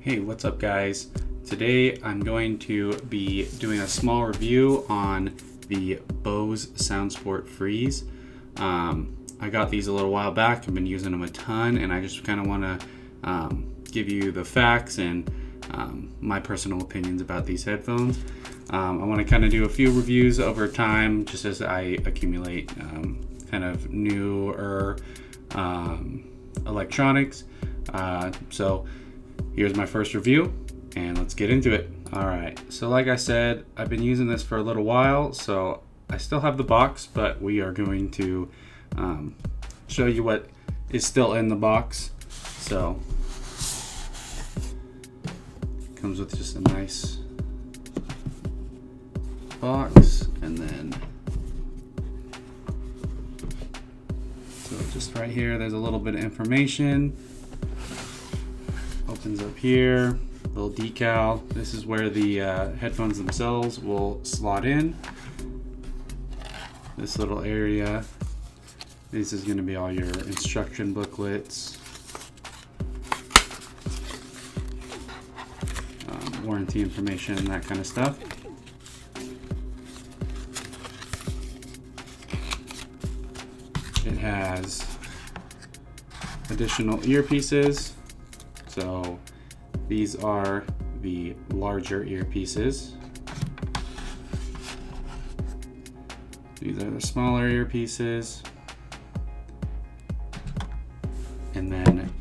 Hey, what's up guys? Today I'm going to be doing a small review on the Bose Soundsport Freeze. I got these a little while back. I've been using them a ton, and I just kind of want to give you the facts and my personal opinions about these headphones. I want to kind of do a few reviews over time just as I accumulate kind of newer electronics. So here's my first review, and let's get into it. All right, so like I said, I've been using this for a little while, so I still have the box, but we are going to show you what is still in the box. So it comes with just a nice box, and then so just right here there's a little bit of information. Opens up here, little decal. This is where the headphones themselves will slot in. This little area. This is going to be all your instruction booklets, warranty information, and that kind of stuff. It has additional earpieces. So these are the larger earpieces. These are the smaller earpieces. And then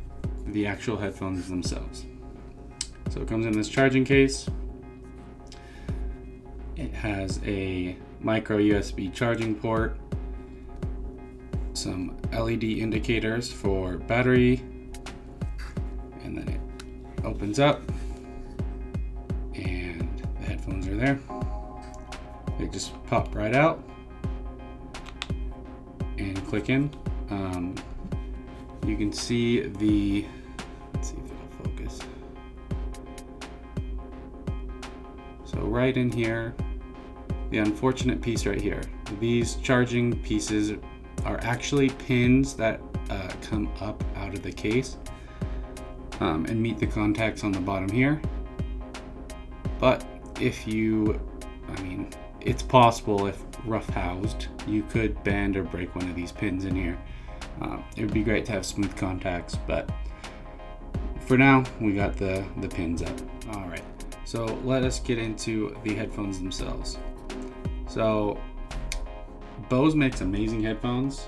the actual headphones themselves. So it comes in this charging case. It has a micro USB charging port, some LED indicators for battery, and then it opens up and the headphones are there. They just pop right out and click in. You can see the, let's see if it'll focus. So right in here, the unfortunate piece right here, these charging pieces are actually pins that come up out of the case and meet the contacts on the bottom here. But if you, it's possible if rough housed, you could bend or break one of these pins in here. It would be great to have smooth contacts, but for now we got the pins up. All right, so let us get into the headphones themselves. So Bose makes amazing headphones.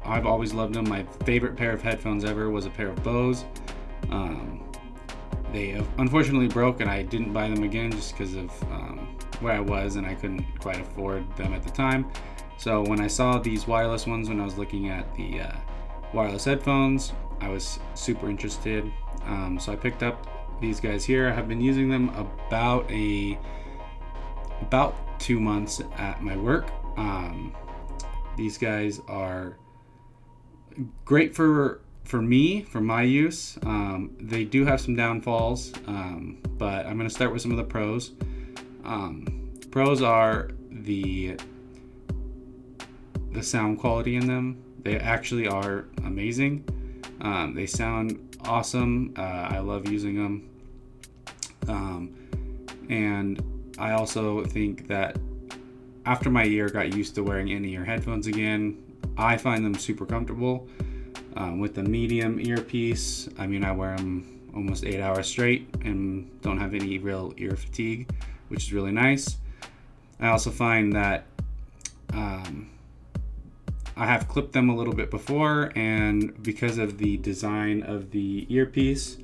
I've always loved them. My favorite pair of headphones ever was a pair of Bose. They unfortunately broke, and I didn't buy them again just because of where I was, and I couldn't quite afford them at the time. So when I saw these wireless ones, when I was looking at the wireless headphones, I was super interested. So I picked up these guys here. I have been using them about 2 months at my work. These guys are great for me, for my use. They do have some downfalls, but I'm going to start with some of the pros. Pros are the sound quality in them. They actually are amazing. They sound awesome. I love using them. And I also think that after my ear got used to wearing in-ear headphones again, I find them super comfortable. With the medium earpiece, I wear them almost 8 hours straight and don't have any real ear fatigue, which is really nice. I also find that I have clipped them a little bit before, and because of the design of the earpiece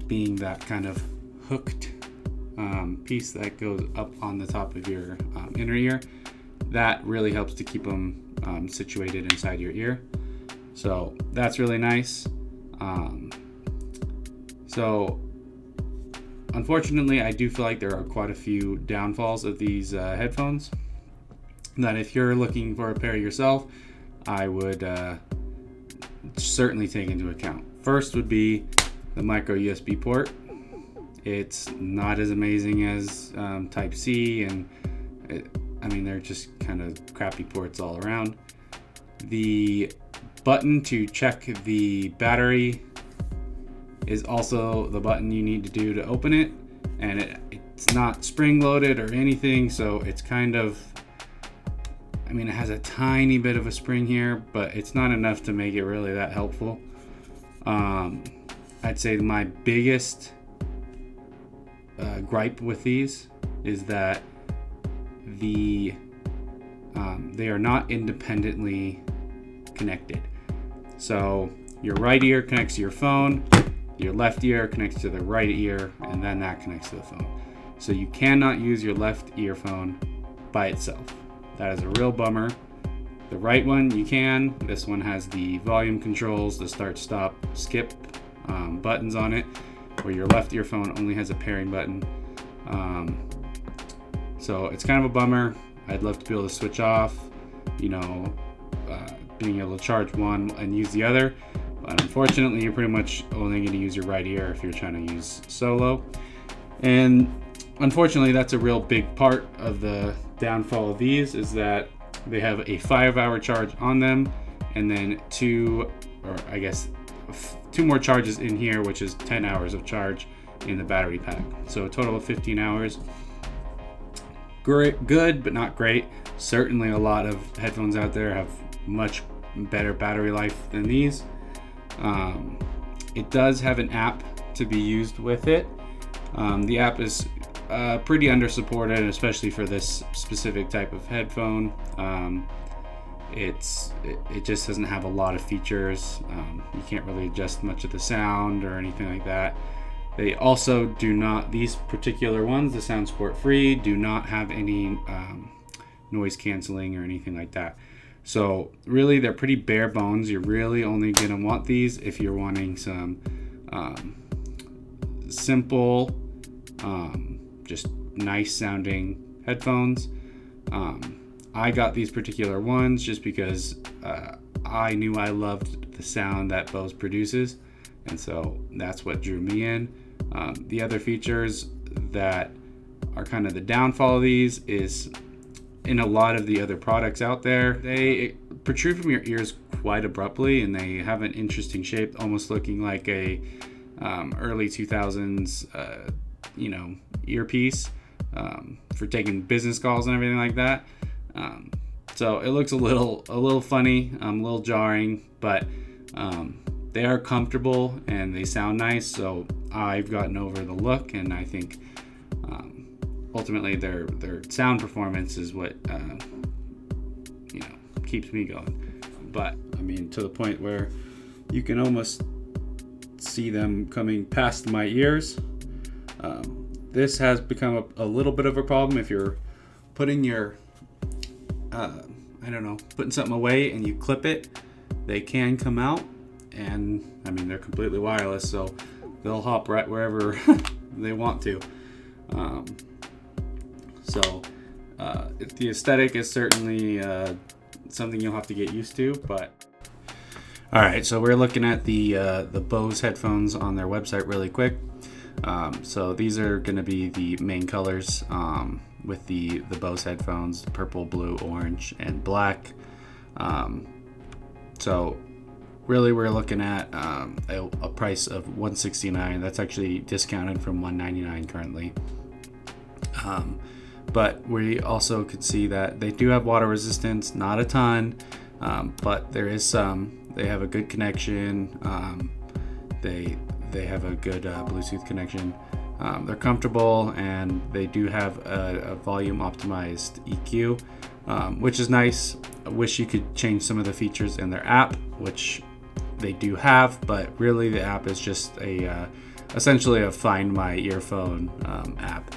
being that kind of hooked piece that goes up on the top of your inner ear, that really helps to keep them situated inside your ear. So that's really nice. So unfortunately, I do feel like there are quite a few downfalls of these headphones that if you're looking for a pair yourself, I would certainly take into account. First would be the micro USB port. It's not as amazing as Type C, and they're just kind of crappy ports all around. The button to check the battery is also the button you need to do to open it, and it's not spring loaded or anything, so it's kind of, I mean, it has a tiny bit of a spring here, but it's not enough to make it really that helpful. I'd say my biggest gripe with these is that they are not independently connected. So your right ear connects to your phone, your left ear connects to the right ear, and then that connects to the phone. So you cannot use your left earphone by itself. That is a real bummer. The right one you can. This one has the volume controls, the start, stop, skip buttons on it, where your left earphone only has a pairing button. So it's kind of a bummer. I'd love to be able to switch off, being able to charge one and use the other. But unfortunately, you're pretty much only going to use your right ear if you're trying to use solo. And unfortunately, that's a real big part of the downfall of these, is that they have a 5-hour charge on them, and then two more charges in here, which is 10 hours of charge in the battery pack. So a total of 15 hours. Great, good, but not great. Certainly a lot of headphones out there have much better battery life than these. It does have an app to be used with it. The app is pretty under-supported, especially for this specific type of headphone. It just doesn't have a lot of features. You can't really adjust much of the sound or anything like that. They also do not, these particular ones, the Soundsport Free, do not have any noise canceling or anything like that. So really, they're pretty bare bones. You're really only gonna want these if you're wanting some simple, just nice sounding headphones. I got these particular ones just because I knew I loved the sound that Bose produces, and so that's what drew me in. The other features that are kind of the downfall of these is, in a lot of the other products out there, they protrude from your ears quite abruptly, and they have an interesting shape, almost looking like a early 2000s earpiece for taking business calls and everything like that. So it looks a little funny, a little jarring, but they are comfortable and they sound nice. So I've gotten over the look, and I think ultimately their sound performance is what keeps me going. But I mean, to the point where you can almost see them coming past my ears. This has become a little bit of a problem if you're putting your putting something away and you clip it. They can come out, and I mean, they're completely wireless, so they'll hop right wherever they want to. The aesthetic is certainly something you'll have to get used to. But all right, so we're looking at the Bose headphones on their website really quick. So these are going to be the main colors with the Bose headphones: purple, blue, orange, and black. So really, we're looking at a price of $169. That's actually discounted from $199 currently. But we also could see that they do have water resistance, not a ton, but there is some. They have a good connection. They have a good Bluetooth connection. They're comfortable, and they do have a volume optimized EQ, which is nice. I wish you could change some of the features in their app, which they do have, but really the app is just essentially a Find My Earphone app.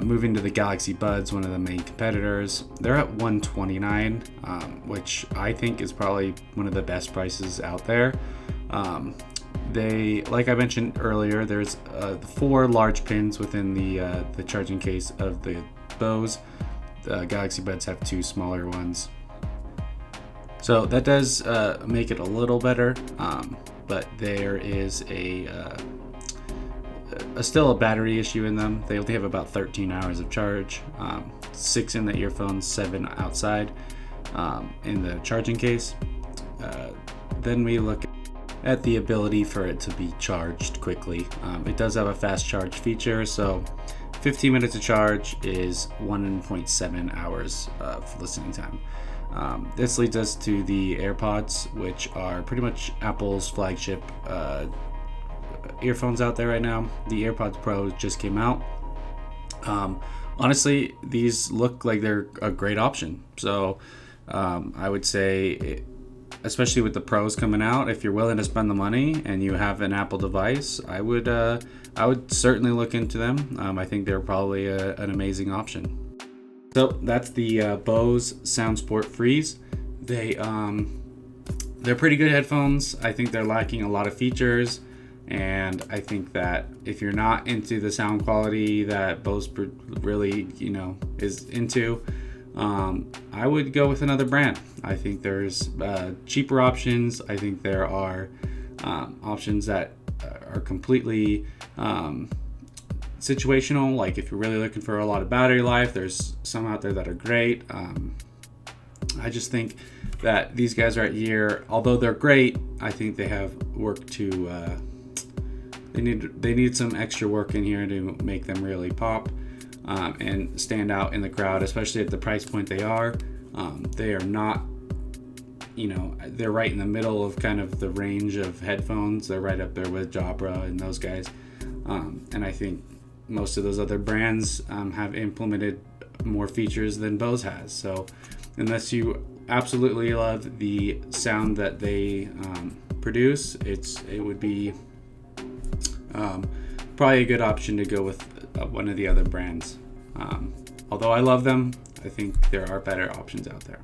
Moving to the Galaxy Buds, one of the main competitors, they're at $129, which I think is probably one of the best prices out there. They, like I mentioned earlier, there's 4 large pins within the charging case of the Bose. The Galaxy Buds have 2 smaller ones. So that does make it a little better, but there is still a battery issue in them. They only have about 13 hours of charge, 6 in the earphones, 7 outside in the charging case. Then we look at the ability for it to be charged quickly. It does have a fast charge feature, so 15 minutes of charge is 1.7 hours of listening time. This leads us to the AirPods, which are pretty much Apple's flagship earphones out there right now. The AirPods Pro just came out. Honestly, these look like they're a great option. So I would say, especially with the Pros coming out, if you're willing to spend the money and you have an Apple device, I would certainly look into them. I think they're probably an amazing option. So that's the Bose Soundsport Freeze. They're pretty good headphones. I think they're lacking a lot of features, and I think that if you're not into the sound quality that Bose really, is into, I would go with another brand. I think there's cheaper options. I think there are options that are completely situational. Like if you're really looking for a lot of battery life, there's some out there that are great. I just think that these guys right here, although they're great, I think they have work to they need some extra work in here to make them really pop and stand out in the crowd, especially at the price point they are. They are not, they're right in the middle of kind of the range of headphones. They're right up there with Jabra and those guys. And I think most of those other brands have implemented more features than Bose has. So unless you absolutely love the sound that they produce, it would be probably a good option to go with one of the other brands. Although I love them, I think there are better options out there.